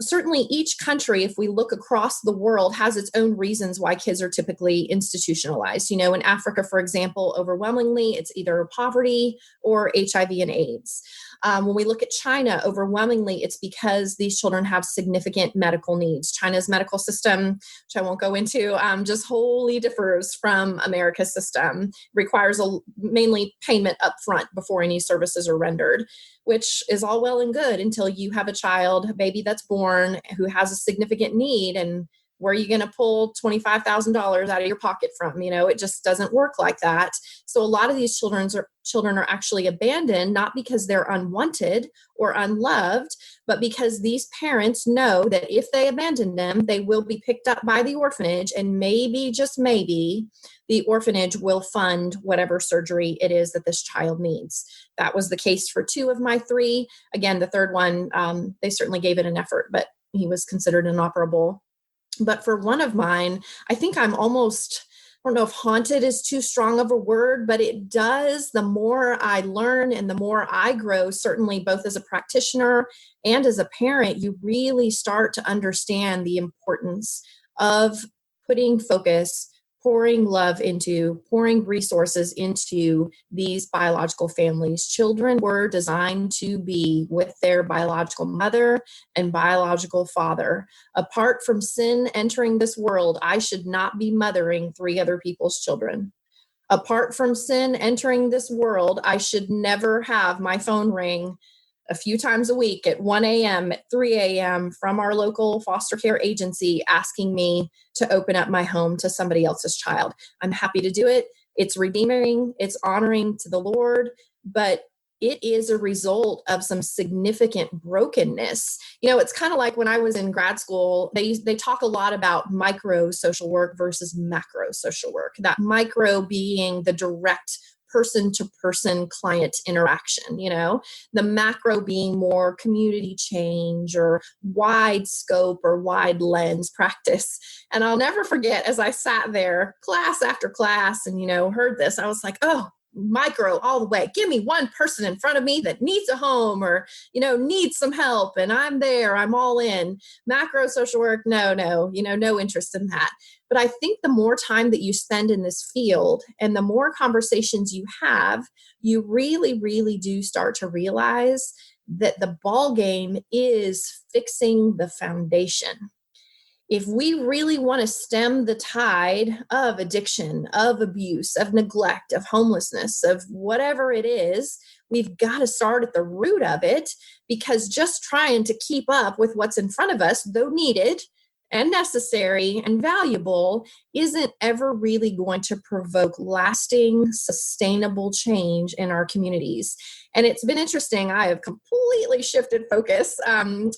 Certainly each country, if we look across the world, has its own reasons why kids are typically institutionalized. In Africa, for example, overwhelmingly, it's either poverty or HIV and AIDS. When we look at China, overwhelmingly, it's because these children have significant medical needs. China's medical system, which I won't go into, just wholly differs from America's system, requires mainly payment up front before any services are rendered, which is all well and good until you have a child, a baby that's born who has a significant need. And where are you going to pull $25,000 out of your pocket from? It just doesn't work like that. So a lot of these children are actually abandoned, not because they're unwanted or unloved, but because these parents know that if they abandon them, they will be picked up by the orphanage, and maybe, just maybe, the orphanage will fund whatever surgery it is that this child needs. That was the case for 2 of my 3. Again, the third one, they certainly gave it an effort, but he was considered inoperable. But for one of mine, I think I'm almost, I don't know if haunted is too strong of a word, but it does. The more I learn and the more I grow, certainly both as a practitioner and as a parent, you really start to understand the importance of putting focus, pouring love into, pouring resources into these biological families. Children were designed to be with their biological mother and biological father. Apart from sin entering this world, I should not be mothering 3 other people's children. Apart from sin entering this world, I should never have my phone ring a few times a week at 1 a.m., at 3 a.m. from our local foster care agency asking me to open up my home to somebody else's child. I'm happy to do it. It's redeeming, it's honoring to the Lord, but it is a result of some significant brokenness. It's kind of like when I was in grad school, they talk a lot about micro social work versus macro social work, that micro being the direct person-to-person client interaction, the macro being more community change or wide scope or wide lens practice. And I'll never forget, as I sat there class after class and, heard this, I was like, oh, micro all the way. Give me one person in front of me that needs a home or, needs some help. And I'm there, I'm all in. Macro social work, no, no interest in that. But I think the more time that you spend in this field and the more conversations you have, you really, really do start to realize that the ball game is fixing the foundation. if we really want to stem the tide of addiction, of abuse, of neglect, of homelessness, of whatever it is, we've got to start at the root of it, because just trying to keep up with what's in front of us, though needed and necessary and valuable, isn't ever really going to provoke lasting, sustainable change in our communities. And it's been interesting. I have completely shifted focus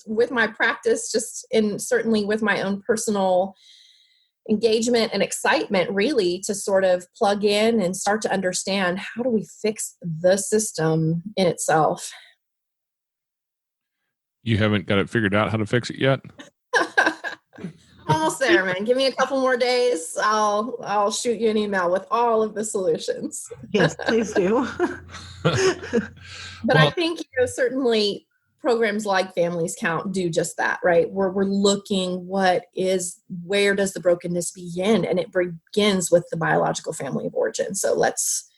with my practice, certainly with my own personal engagement and excitement, really, to sort of plug in and start to understand, how do we fix the system in itself? You haven't got it figured out how to fix it yet? Almost there, man. Give me a couple more days. I'll shoot you an email with all of the solutions. Yes, please do. But I think, certainly programs like Families Count do just that, right? We're looking where does the brokenness begin? And it begins with the biological family of origin. So let's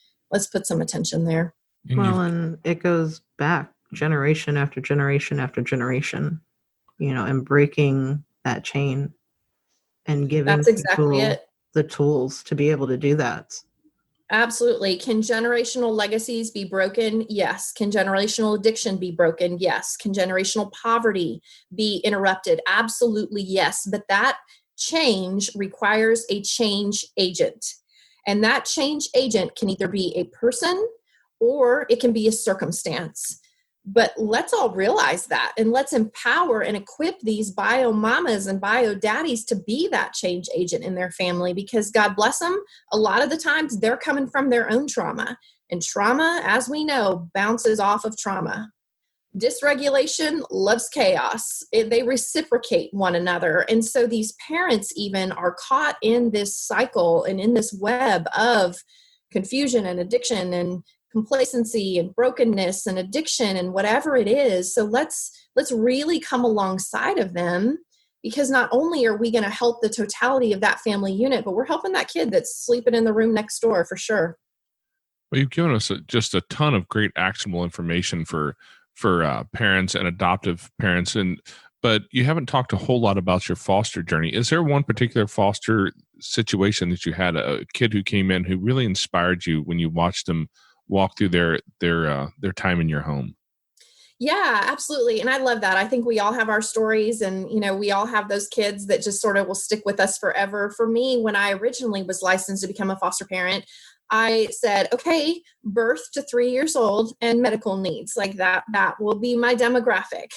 put some attention there. And it goes back generation after generation after generation, and breaking that chain and giving That's exactly people it. the tools to be able to do that. Absolutely. Can generational legacies be broken? Yes. Can generational addiction be broken? Yes. Can generational poverty be interrupted? Absolutely, yes. But that change requires a change agent. And that change agent can either be a person or it can be a circumstance. But let's all realize that, and let's empower and equip these bio mamas and bio daddies to be that change agent in their family, because God bless them, a lot of the times they're coming from their own trauma, and trauma, as we know, bounces off of trauma. Dysregulation loves chaos. They reciprocate one another. And so these parents even are caught in this cycle and in this web of confusion and addiction and complacency and brokenness and addiction and whatever it is. So let's really come alongside of them, because not only are we going to help the totality of that family unit, but we're helping that kid that's sleeping in the room next door for sure. Well, you've given us just a ton of great actionable information for parents and adoptive parents, but you haven't talked a whole lot about your foster journey. Is there one particular foster situation that you had, a kid who came in who really inspired you when you watched them walk through their time in your home? Yeah, absolutely. And I love that. I think we all have our stories, and, we all have those kids that just sort of will stick with us forever. For me, when I originally was licensed to become a foster parent, I said, okay, birth to 3 years old and medical needs, like that will be my demographic,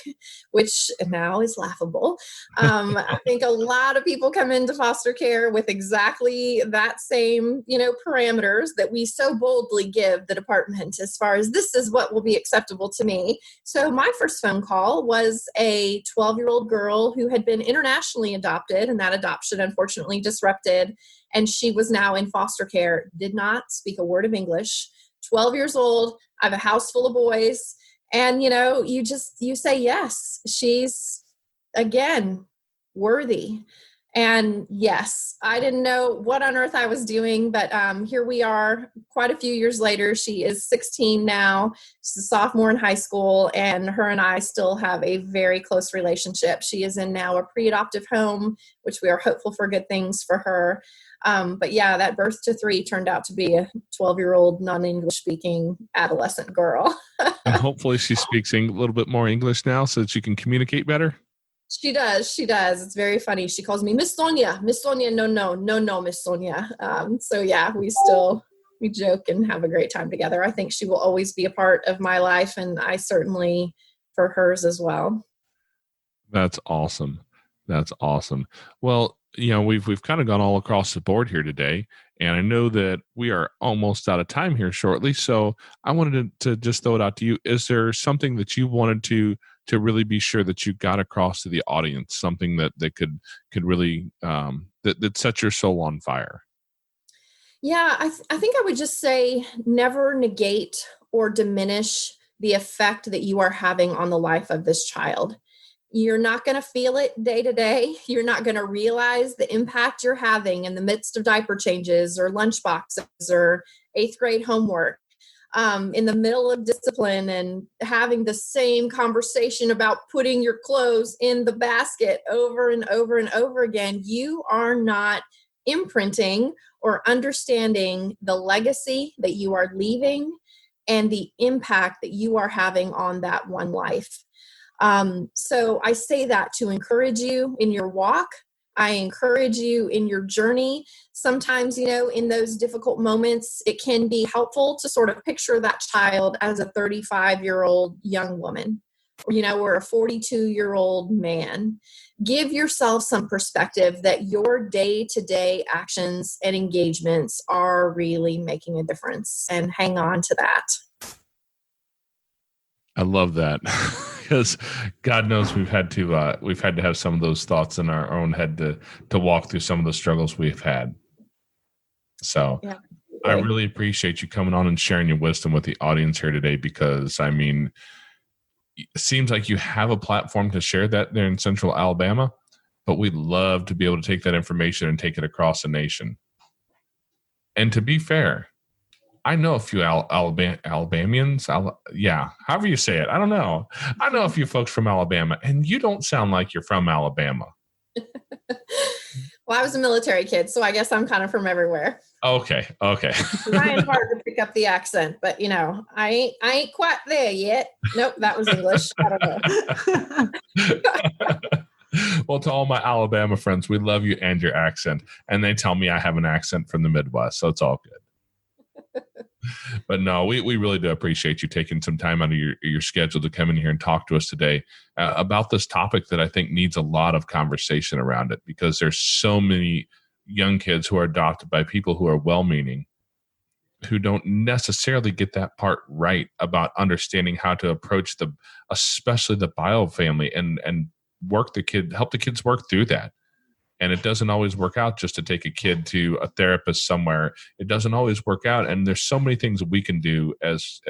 which now is laughable. I think a lot of people come into foster care with exactly that same, parameters that we so boldly give the department as far as this is what will be acceptable to me. So my first phone call was a 12-year-old girl who had been internationally adopted, and that adoption unfortunately disrupted. And she was now in foster care, did not speak a word of English, 12 years old. I have a house full of boys. And, you say, yes, she's, again, worthy. And yes, I didn't know what on earth I was doing, but here we are quite a few years later. She is 16 now. She's a sophomore in high school, and her and I still have a very close relationship. She is in now a pre-adoptive home, which we are hopeful for good things for her. But yeah, that birth to 3 turned out to be a 12-year-old non-English speaking adolescent girl. And hopefully she speaks a little bit more English now so that you can communicate better. She does. It's very funny. She calls me Miss Sonia. Miss Sonia. No, Miss Sonia. So yeah, we joke and have a great time together. I think she will always be a part of my life, and I certainly for hers as well. That's awesome. Well, we've kind of gone all across the board here today, and I know that we are almost out of time here shortly. So I wanted to just throw it out to you. Is there something that you wanted to really be sure that you got across to the audience, something that could really that set your soul on fire? Yeah, I think I would just say never negate or diminish the effect that you are having on the life of this child. You're not going to feel it day to day. You're not going to realize the impact you're having in the midst of diaper changes or lunch boxes or 8th grade homework. in the middle of discipline and having the same conversation about putting your clothes in the basket over and over and over again, you are not imprinting or understanding the legacy that you are leaving and the impact that you are having on that one life. So I say that to encourage you in your walk. I encourage you in your journey. Sometimes, in those difficult moments, it can be helpful to sort of picture that child as a 35-year-old young woman, or a 42-year-old man. Give yourself some perspective that your day-to-day actions and engagements are really making a difference, and hang on to that. I love that. Because God knows we've had to have some of those thoughts in our own head to walk through some of the struggles we've had. So yeah, I really appreciate you coming on and sharing your wisdom with the audience here today, because it seems like you have a platform to share that there in Central Alabama, but we'd love to be able to take that information and take it across the nation. And to be fair, I know a few Alabamians. However you say it. I don't know. I know a few folks from Alabama, and you don't sound like you're from Alabama. Well, I was a military kid, so I guess I'm kind of from everywhere. Okay. Trying hard to pick up the accent, but I ain't quite there yet. Nope, that was English. I don't know. Well, to all my Alabama friends, we love you and your accent, and they tell me I have an accent from the Midwest, so it's all good. But no, we really do appreciate you taking some time out of your schedule to come in here and talk to us today about this topic that I think needs a lot of conversation around it, because there's so many young kids who are adopted by people who are well-meaning, who don't necessarily get that part right about understanding how to approach especially the bio family and help the kids work through that. And it doesn't always work out just to take a kid to a therapist somewhere. It doesn't always work out. And there's so many things that we can do as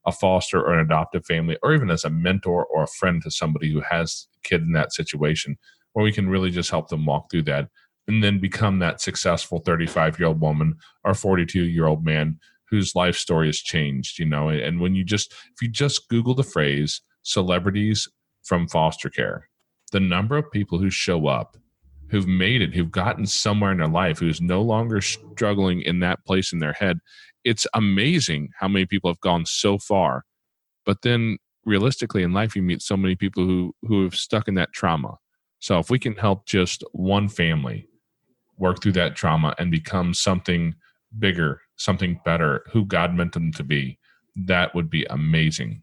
a foster or an adoptive family, or even as a mentor or a friend to somebody who has a kid in that situation, where we can really just help them walk through that and then become that successful 35-year-old woman or 42-year-old man whose life story has changed, And if you just Google the phrase celebrities from foster care, the number of people who show up, who've made it, who've gotten somewhere in their life, who's no longer struggling in that place in their head. It's amazing how many people have gone so far. But then realistically in life, you meet so many people who have stuck in that trauma. So if we can help just one family work through that trauma and become something bigger, something better, who God meant them to be, that would be amazing.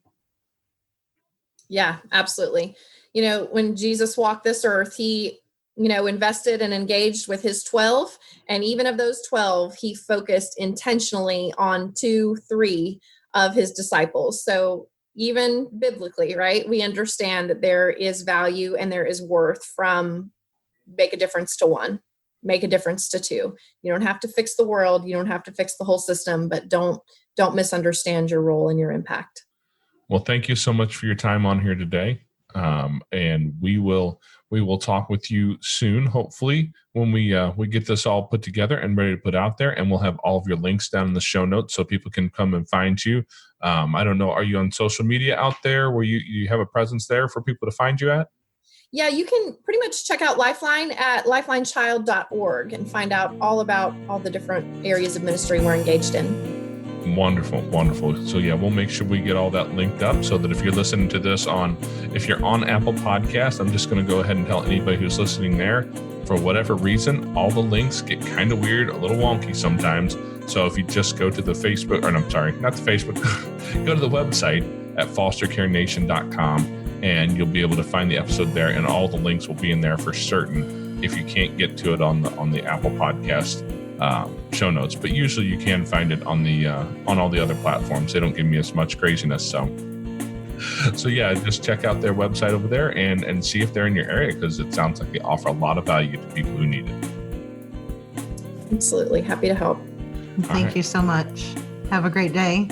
Yeah, absolutely. When Jesus walked this earth, he invested and engaged with his 12. And even of those 12, he focused intentionally on 2-3 of his disciples. So even biblically, right, we understand that there is value and there is worth from make a difference to 1, make a difference to 2. You don't have to fix the world. You don't have to fix the whole system, but don't misunderstand your role and your impact. Well, thank you so much for your time on here today. And we will talk with you soon, hopefully, when we get this all put together and ready to put out there. And we'll have all of your links down in the show notes so people can come and find you. I don't know, are you on social media out there where you have a presence there for people to find you at? Yeah, you can pretty much check out Lifeline at lifelinechild.org and find out all about all the different areas of ministry we're engaged in. Wonderful. So yeah, we'll make sure we get all that linked up so that if you're listening to this if you're on Apple Podcasts, I'm just going to go ahead and tell anybody who's listening there, for whatever reason, all the links get kind of weird, a little wonky sometimes. So if you just go to the Facebook, go to the website at fostercarenation.com and you'll be able to find the episode there, and all the links will be in there for certain if you can't get to it on the Apple Podcast show notes, but usually you can find it on all the other platforms. They don't give me as much craziness. So yeah, just check out their website over there and see if they're in your area, because it sounds like they offer a lot of value to people who need it. Absolutely. Happy to help. Thank you so much. Have a great day.